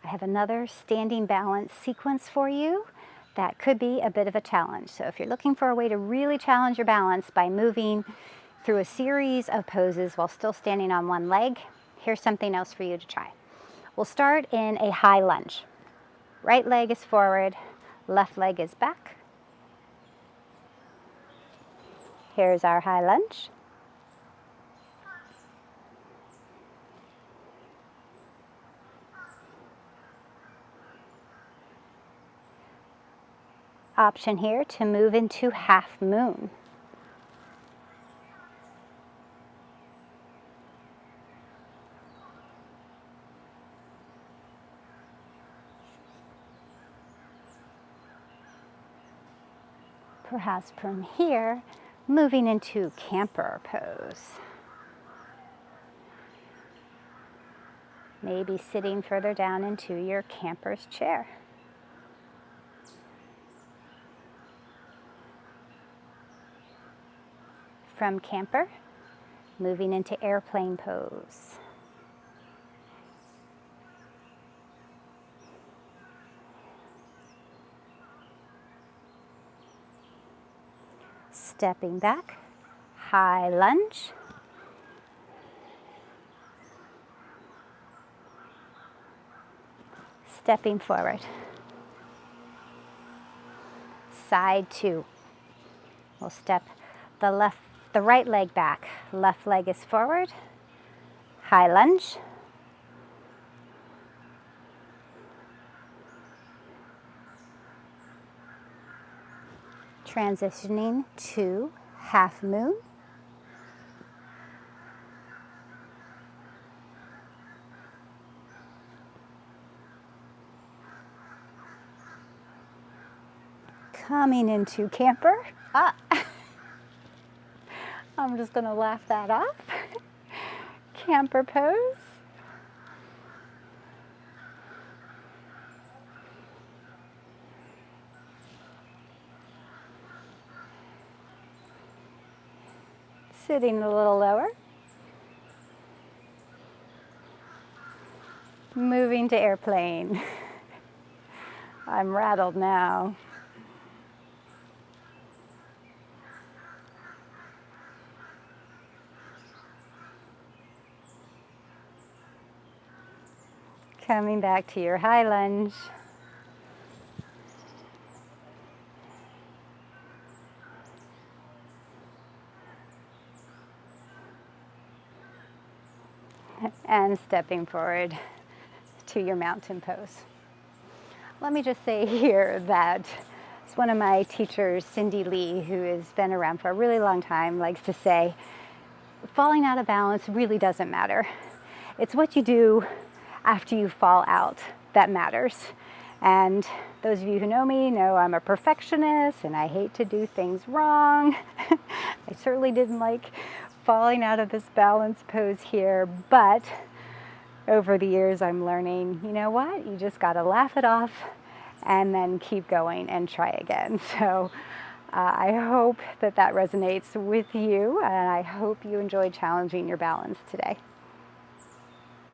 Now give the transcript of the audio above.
I have another standing balance sequence for you that could be a bit of a challenge. So if you're looking for a way to really challenge your balance by moving through a series of poses while still standing on one leg, here's something else for you to try. We'll start in a high lunge. Right leg is forward, left leg is back. Here's our high lunge. Option here to move into half moon. Perhaps from here, moving into camper pose. Maybe sitting further down into your camper's chair. From camper, moving into airplane pose. Stepping back, high lunge. Stepping forward. Side two. We'll step the right leg back. Left leg is forward. High lunge. Transitioning to half moon. Coming into camper. I'm just going to laugh that off. Camper pose. Sitting a little lower. Moving to airplane. I'm rattled now. Coming back to your high lunge. And stepping forward to your mountain pose. Let me just say here that it's one of my teachers, Cindy Lee, who has been around for a really long time, likes to say, falling out of balance really doesn't matter. It's what you do after you fall out that matters. And those of you who know me know I'm a perfectionist and I hate to do things wrong. I certainly didn't like falling out of this balance pose here, but over the years I'm learning, you know what, you just got to laugh it off and then keep going and try again. So I hope that resonates with you, and I hope you enjoy challenging your balance today.